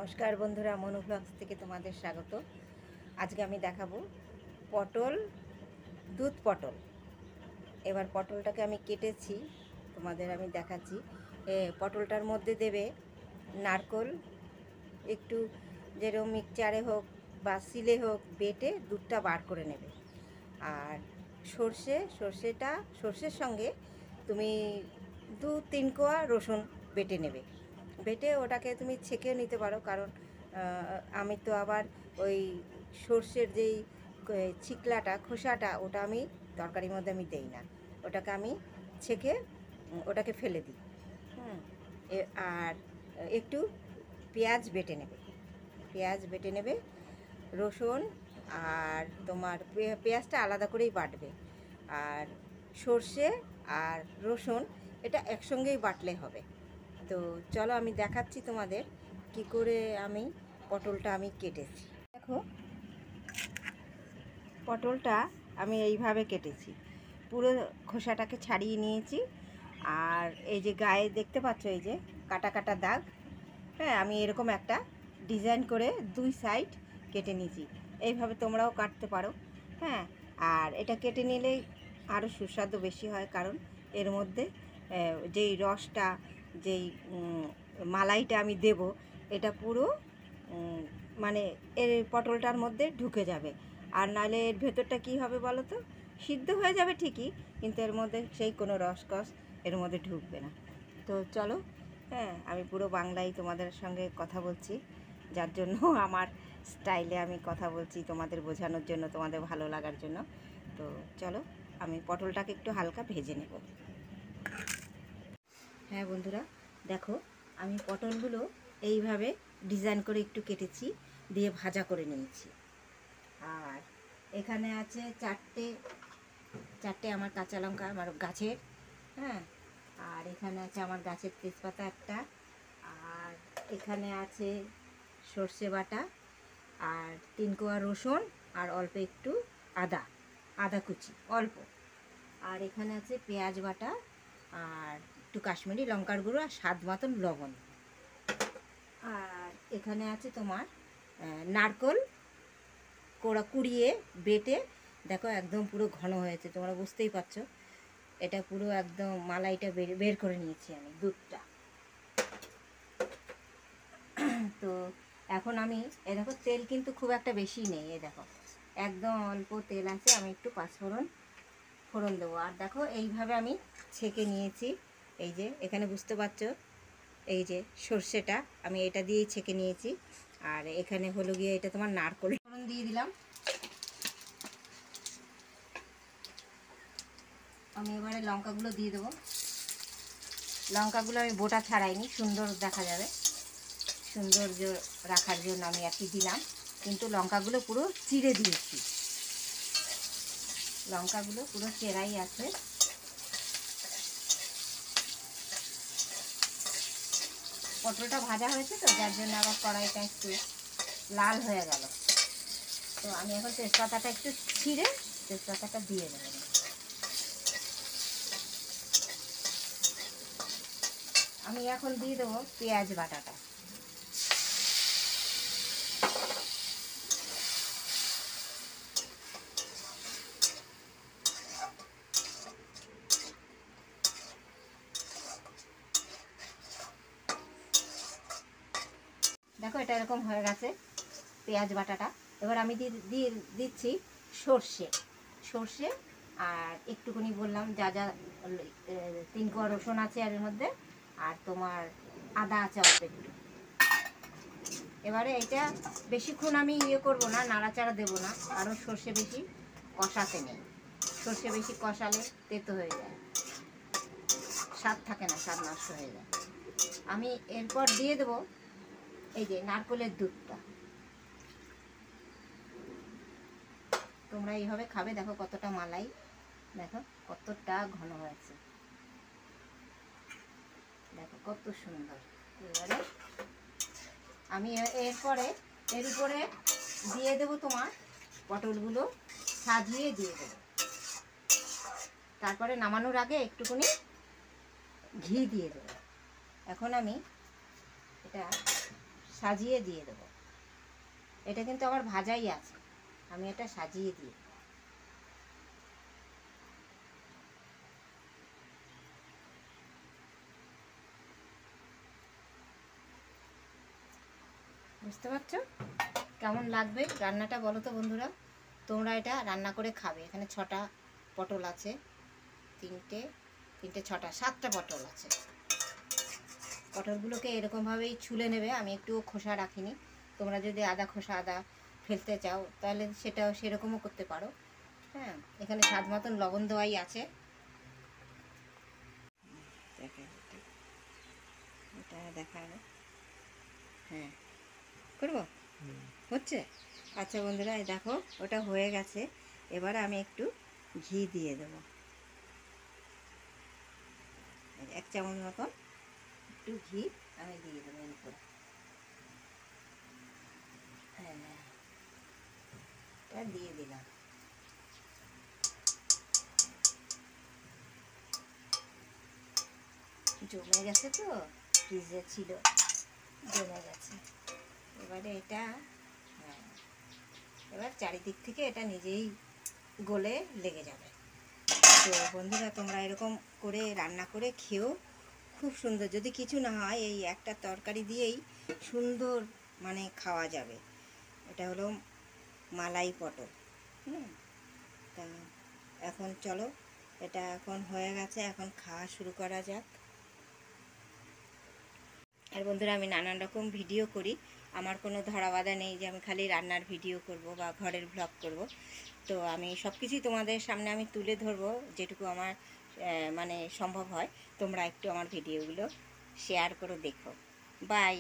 নমস্কার বন্ধুরা, মনু ব্লগস থেকে তোমাদের স্বাগত। আজকে আমি দেখাবো পটল, দুধ পটল। এবার পটলটাকে আমি কেটেছি, তোমাদের আমি দেখাচ্ছি। পটলটার মধ্যে দেবে নারকোল, একটু যেরকম মিক্সচারে হোক বা সিলে হোক বেটে দুধটা বার করে নেবে। আর সর্ষের সঙ্গে তুমি 2-3 কোয়া রসুন বেটে নেবে। বেটে ওটাকে তুমি ছেঁকেও নিতে পারো, কারণ আমি তো আবার ওই সর্ষের যেই ছিকলাটা খোসাটা ওটা আমি তরকারির মধ্যে আমি দেই না, ওটাকে আমি ছেঁকে ওটাকে ফেলে দিই। আর একটু পেঁয়াজ বেটে নেবে, রসুন আর তোমার পেঁয়াজটা আলাদা করেই বাটবে, আর সর্ষে আর রসুন এটা একসঙ্গেই বাটলে হবে। তো চলো আমি দেখাচ্ছি তোমাদের কি করে আমি পটলটা আমি কেটেছি। দেখো, পটলটা আমি এইভাবে কেটেছি, পুরো খোসাটাকে ছাড়িয়ে নিয়েছি। আর এই যে গায়ে দেখতে পাচ্ছ এই যে কাটা কাটা দাগ, হ্যাঁ, আমি এরকম একটা ডিজাইন করে 2 সাইড কেটে নিয়েছি। এইভাবে তোমরাও কাটতে পারো, হ্যাঁ। আর এটা কেটে নিলেই আরও সুস্বাদু বেশি হয়, কারণ এর মধ্যে যেই রসটা, যেই মালাইটা আমি দেব, এটা পুরো মানে এর পটলটার মধ্যে ঢুকে যাবে। আর নাহলে এর ভেতরটা কী হবে বলো তো, সিদ্ধ হয়ে যাবে ঠিকই, কিন্তু এর মধ্যে সেই কোনো রসকস এর মধ্যে ঢুকবে না। তো চলো, হ্যাঁ, আমি পুরো বাংলায় তোমাদের সঙ্গে কথা বলছি, যার জন্য আমার স্টাইলে আমি কথা বলছি, তোমাদের বোঝানোর জন্য, তোমাদের ভালো লাগার জন্য। তো চলো, আমি পটলটাকে একটু হালকা ভেজে নেব। হ্যাঁ বন্ধুরা, দেখো, আমি পটলগুলো এইভাবে ডিজাইন করে একটু কেটেছি, দিয়ে ভাজা করে নিয়েছি। আর এখানে আছে চারটে আমার কাঁচা লঙ্কা, আমার গাছের, হ্যাঁ। আর এখানে আছে আমার গাছের তেজপাতা একটা, আর এখানে আছে সর্ষে বাটা, আর 3 কোয়া রসুন, আর অল্প একটু আদা কুচি অল্প, আর এখানে আছে পেঁয়াজ বাটা, আর একটু কাশ্মীরি লঙ্কার গুঁড়ো, আর স্বাদ মতন লবণ। আর এখানে আছে তোমার নারকোল কুড়িয়ে বেটে, দেখো একদম পুরো ঘন হয়েছে, তোমরা বুঝতেই পারছো। এটা পুরো একদম মালাইটা বের করে নিয়েছি আমি, দুধটা। তো এখন আমি দেখো, তেল কিন্তু খুব একটা বেশি নেই, দেখো একদম অল্প তেল আছে। আমি একটু ফোড়ন দেবো। আর দেখো এইভাবে আমি ছেঁকে নিয়েছি, এই যে এখানে বুঝতে পারছো, এই যে সর্ষেটা আমি এটা দিয়েই ছেঁকে নিয়েছি। আর এখানে হলো গিয়ে এটা তোমার নারকোল ফোড়ন দিয়ে দিলাম। আমি এবারে লঙ্কাগুলো দিয়ে দেবো। লঙ্কাগুলো আমি বোটা ছাড়াইনি, সুন্দর দেখা যাবে, সৌন্দর্য রাখার জন্য আমি আর কি দিলাম, কিন্তু লঙ্কাগুলো পুরো চিড়ে দিয়েছি, লঙ্কাগুলো পুরো চেরাই আছে। পটলটা ভাজা হয়েছে তো, যার জন্য আবার কড়াইটা একটু লাল হয়ে গেল। তো আমি এখন তেজপাতাটা একটু ছিঁড়ে তেজপাতাটা দিয়ে দেবো। আমি এখন দিয়ে দেবো পেঁয়াজ বাটাটা। দেখো এটা এরকম হয়ে গেছে পেঁয়াজ বাটাটা। এবার আমি দিয়ে দিচ্ছি সর্ষে, আর একটুখানি বললাম যা 3 কোয়া রসুন আছে এর মধ্যে, আর তোমার আদা আছে অল্প একটু। এবারে এটা বেশিক্ষণ আমি করবো না, নাড়াচাড়া দেবো না, কারণ সর্ষে বেশি কষাতে নেই। সর্ষে বেশি কষালে তেতো হয়ে যায়, স্বাদ থাকে না, স্বাদ নষ্ট হয়ে যায়। আমি এরপর দিয়ে দেবো এই যে নারকেলের দুধটা। তোমরা এইভাবে খাবে, দেখো কতটা মালাই, দেখো কতটা ঘন হয়েছে, দেখো কত সুন্দর। এবারে আমি এরপরে এর উপরে দিয়ে দেবো তোমার পটলগুলো, সাজিয়ে দিয়ে দেবো। তারপরে নামানোর আগে একটুখানি ঘি দিয়ে দেবো। এখন আমি এটা সাজিয়ে দিয়ে দেবো। এটা কিন্তু আবার ভাজাই আছে, আমি এটা সাজিয়ে দিই। বুঝতে পারছো কেমন লাগবে রান্নাটা? বলো তো বন্ধুরা, তোমরা এটা রান্না করে খাবে। এখানে 6টা পটল আছে, 3টে 6টা 7টা পটল আছে। পটলগুলোকে এরকমভাবেই ছুলে নেবে, আমি একটু খোসা রাখিনি। তোমরা যদি আদা খোসা আদা ফেলতে চাও তাহলে সেটাও সেরকমও করতে পারো। হ্যাঁ, এখানে স্বাদ মতন লবণ দেওয়াই আছে। এটা দেখা হ্যাঁ করবো, হচ্ছে। আচ্ছা বন্ধুরা, এই দেখো ওটা হয়ে গেছে। এবার আমি একটু ঘি দিয়ে দেবো, 1 চামচ মতন একটু ঘি আমি দিয়ে দেবো এর উপরে। হ্যাঁ, এটা দিয়ে দিলাম। জমে গেছে তো, ফ্রিজে ছিল, জমে গেছে। এবারে এটা হ্যাঁ, এবার চারিদিক থেকে এটা নিজেই গলে লেগে যাবে। তো বন্ধুরা, তোমরা এরকম করে রান্না করে খেও, খুব সুন্দর। যদি কিছু না হয় এই একটা তরকারি দিয়েই সুন্দর মানে খাওয়া যাবে। এটা হলো মালাই পটল। তা এখন চলো, এটা এখন হয়ে গেছে, এখন খাওয়া শুরু করা যাক। আর বন্ধুরা, আমি নানান রকম ভিডিও করি, আমার কোনো ধরাবাধা নেই যে আমি খালি রান্নার ভিডিও করব বা ঘরের ব্লগ করব। তো আমি সব কিছুই তোমাদের সামনে আমি তুলে ধরবো, যেটুকু আমার মানে সম্ভব হয়। তোমরা একটু আমার ভিডিওগুলো শেয়ার করে দেখো। বাই।